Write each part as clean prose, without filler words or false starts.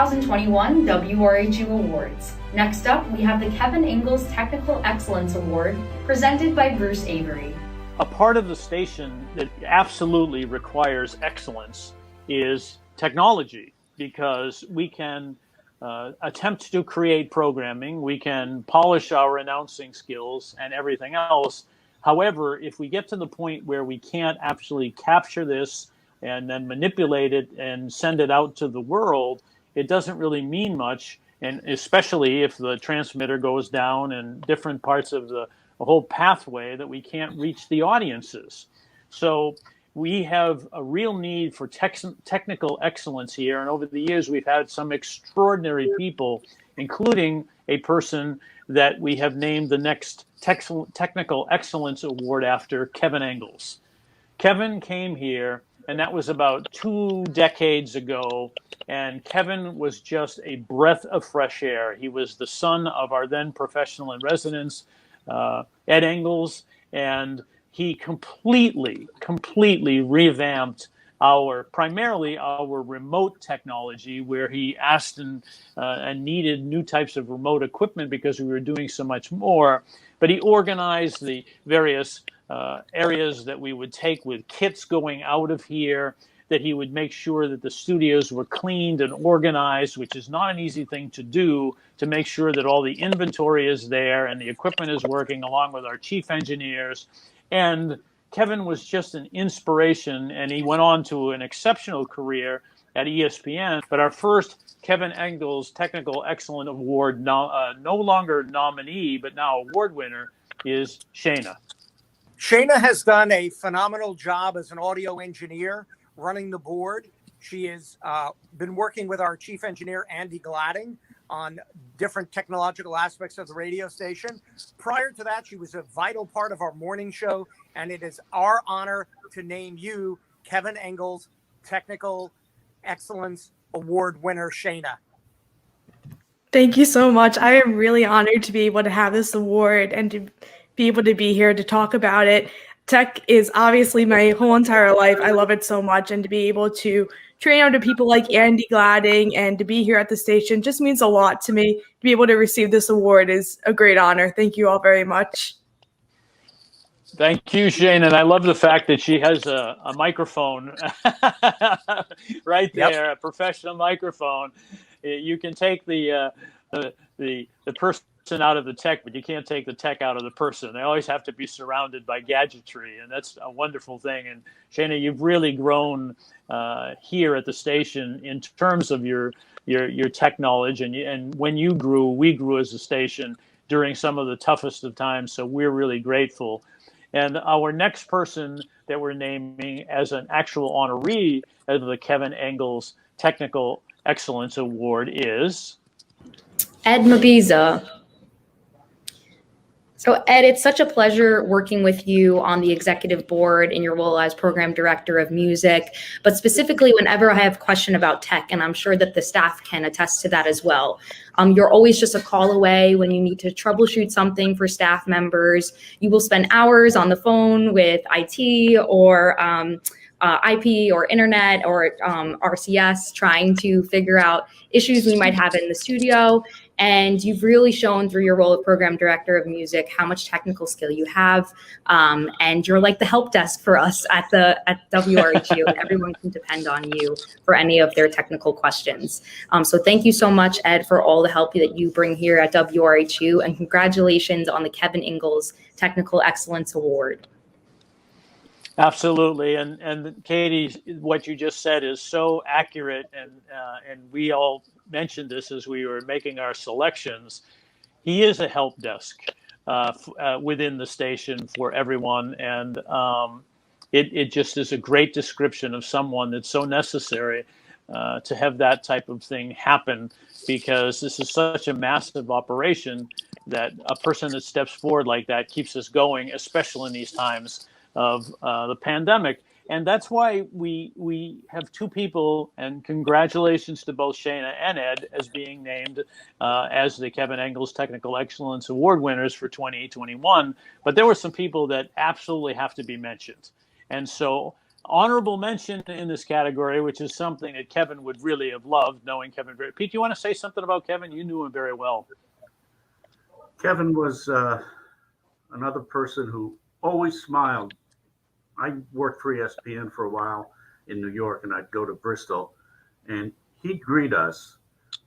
2021 WRHU Awards. Next up, we have the Kevin Ingles Technical Excellence Award, presented by Bruce Avery. A part of the station that absolutely requires excellence is technology, because we can attempt to create programming, we can polish our announcing skills and everything else. However, if we get to the point where we can't actually capture this and then manipulate it and send it out to the world, it doesn't really mean much. And especially if the transmitter goes down and different parts of the whole pathway, that we can't reach the audiences. So we have a real need for technical excellence here. And over the years, we've had some extraordinary people, including a person that we have named the next Technical Excellence Award after, Kevin Ingles. Kevin came here, and that was about 2 decades ago. And Kevin was just a breath of fresh air. He was the son of our then professional in residence, Ed Ingles, and he completely revamped primarily our remote technology, where he asked and needed new types of remote equipment because we were doing so much more. But he organized the various areas that we would take with kits going out of here, that he would make sure that the studios were cleaned and organized, which is not an easy thing to do, to make sure that all the inventory is there and the equipment is working, along with our chief engineers. And Kevin was just an inspiration, and he went on to an exceptional career at ESPN. But our first Kevin Ingles Technical Excellence Award, no longer nominee, but now award winner, is Shayna. Shayna has done a phenomenal job as an audio engineer running the board. She has been working with our chief engineer, Andy Gladding, on different technological aspects of the radio station. Prior to that, she was a vital part of our morning show, and it is our honor to name you Kevin Ingles Technical Excellence Award winner, Shayna. Thank you so much. I am really honored to be able to have this award and to be able to be here to talk about it. Tech is obviously my whole entire life. I love it so much, and to be able to train under people like Andy Gladding and to be here at the station just means a lot to me. To be able to receive this award is a great honor. Thank you all very much. Thank you, Shane. And I love the fact that she has a microphone right there, a professional microphone. You can take the person out of the tech, but you can't take the tech out of the person. They always have to be surrounded by gadgetry, and that's a wonderful thing. And Shayna, you've really grown here at the station in terms of your tech knowledge, and when you grew, we grew as a station during some of the toughest of times. So we're really grateful. And our next person that we're naming as an actual honoree of the Kevin Ingles Technical Excellence Award is Ed Mabeza. So Ed, it's such a pleasure working with you on the executive board in your role as program director of music, but specifically whenever I have a question about tech, and I'm sure that the staff can attest to that as well. You're always just a call away when you need to troubleshoot something for staff members. You will spend hours on the phone with IT or IP or internet or RCS trying to figure out issues we might have in the studio. And you've really shown through your role of program director of music how much technical skill you have. And you're like the help desk for us at WRHU, and everyone can depend on you for any of their technical questions. So thank you so much, Ed, for all the help that you bring here at WRHU, and congratulations on the Kevin Ingles Technical Excellence Award. Absolutely, and Katie, what you just said is so accurate, and we all mentioned this as we were making our selections. He is a help desk within the station for everyone, and it just is a great description of someone that's so necessary to have that type of thing happen, because this is such a massive operation that a person that steps forward like that keeps us going, especially in these times of the pandemic. And that's why we have two people, and congratulations to both Shayna and Ed as being named as the Kevin Ingles Technical Excellence Award winners for 2021. But there were some people that absolutely have to be mentioned. And so honorable mention in this category, which is something that Kevin would really have loved, knowing Kevin very. Pete, do you want to say something about Kevin? You knew him very well. Kevin was another person who always smiled. I worked for ESPN for a while in New York, and I'd go to Bristol, and he'd greet us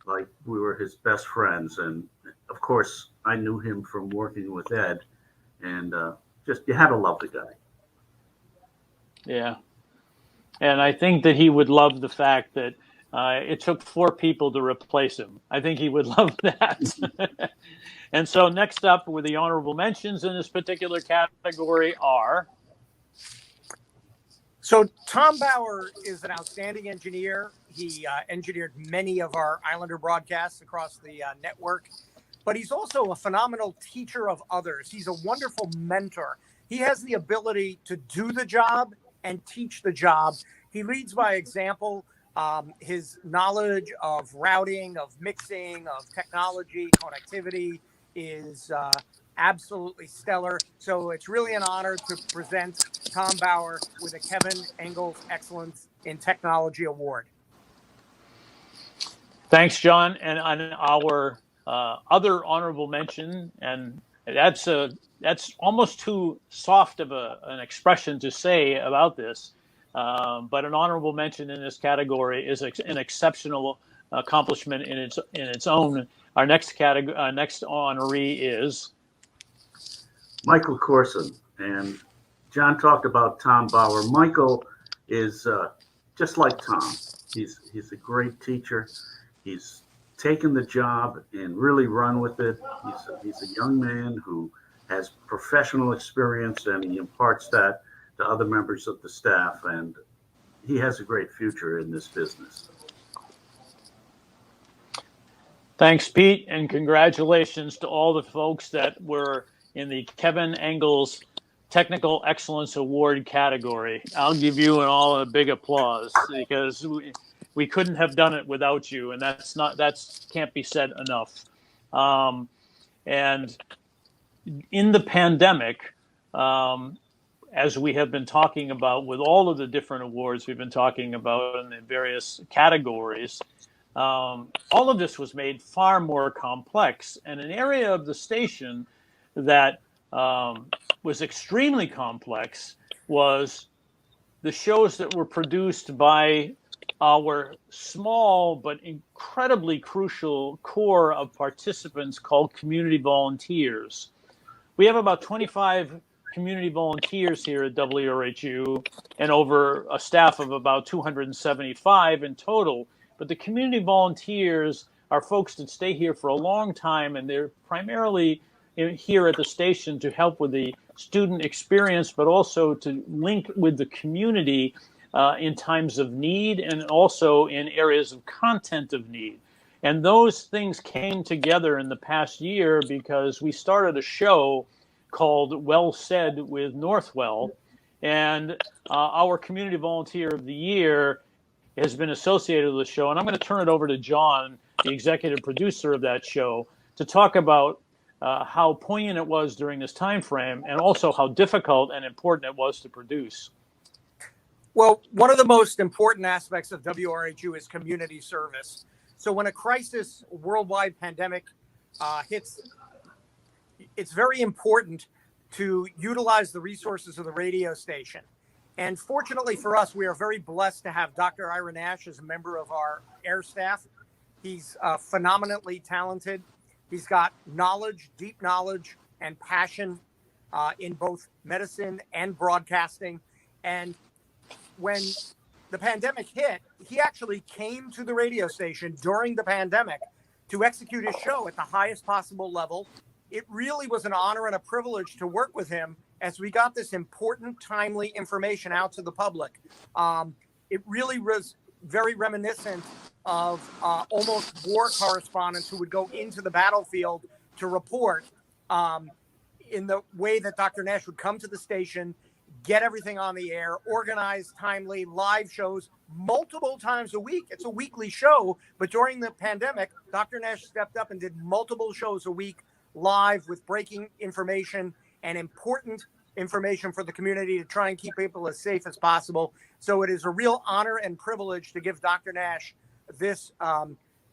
like we were his best friends. And of course, I knew him from working with Ed, and just you had to love the guy. Yeah. And I think that he would love the fact that it took 4 people to replace him. I think he would love that. And so next up with the honorable mentions in this particular category are. So Tom Bauer is an outstanding engineer. He engineered many of our Islander broadcasts across the network, but he's also a phenomenal teacher of others. He's a wonderful mentor. He has the ability to do the job and teach the job. He leads by example. His knowledge of routing, of mixing, of technology, connectivity is absolutely stellar. So it's really an honor to present Tom Bauer with a Kevin Ingles Excellence in Technology Award. Thanks, John. And on our other honorable mention, and that's almost too soft of an expression to say about this, but an honorable mention in this category is an exceptional accomplishment in its own. Our next honoree is Michael Coursen. And John talked about Tom Bauer. Michael is just like Tom. He's a great teacher. He's taken the job and really run with it. He's a young man who has professional experience, and he imparts that to other members of the staff, and he has a great future in this business. Thanks, Pete, and congratulations to all the folks that were in the Kevin Ingles Technical Excellence Award category. I'll give you and all a big applause because we couldn't have done it without you, and that can't be said enough. And in the pandemic, as we have been talking about with all of the different awards we've been talking about in the various categories, all of this was made far more complex. And an area of the station that was extremely complex was the shows that were produced by our small but incredibly crucial core of participants called community volunteers. We have about 25 community volunteers here at WRHU and over a staff of about 275 in total. But the community volunteers are folks that stay here for a long time, and they're primarily here at the station to help with the student experience, but also to link with the community in times of need and also in areas of content of need. And those things came together in the past year because we started a show called Well Said with Northwell, and our Community Volunteer of the Year has been associated with the show. And I'm going to turn it over to John, the executive producer of that show, to talk about how poignant it was during this time frame and also how difficult and important it was to produce. Well, one of the most important aspects of WRHU is community service. So when a crisis, worldwide pandemic hits, it's very important to utilize the resources of the radio station. And fortunately for us, we are very blessed to have Dr. Ira Nash as a member of our air staff. He's phenomenally talented. He's got knowledge, deep knowledge, and passion in both medicine and broadcasting. And when the pandemic hit, he actually came to the radio station during the pandemic to execute his show at the highest possible level. It really was an honor and a privilege to work with him as we got this important, timely information out to the public. It really was very reminiscent of almost war correspondents who would go into the battlefield to report in the way that Dr. Nash would come to the station, get everything on the air, organize timely live shows multiple times a week. It's a weekly show, but during the pandemic, Dr. Nash stepped up and did multiple shows a week live with breaking information and important information for the community to try and keep people as safe as possible. So it is a real honor and privilege to give Dr. Nash this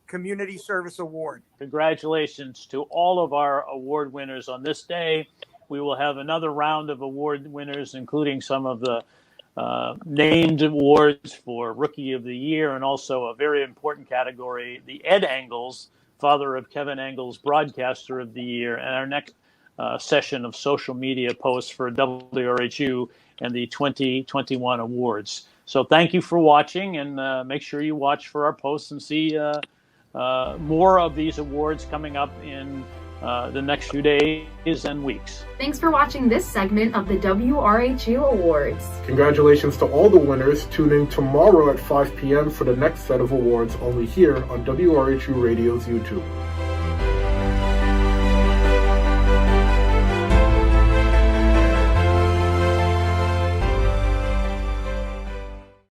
Community Service Award. Congratulations to all of our award winners on this day. We will have another round of award winners, including some of the named awards for Rookie of the Year, and also a very important category, the Ed Engels, father of Kevin Engels, Broadcaster of the Year, and our next session of social media posts for WRHU and the 2021 awards. So thank you for watching, and make sure you watch for our posts and see more of these awards coming up in the next few days and weeks. Thanks for watching this segment of the WRHU Awards. Congratulations to all the winners. Tune in tomorrow at 5 p.m. for the next set of awards only here on WRHU Radio's YouTube.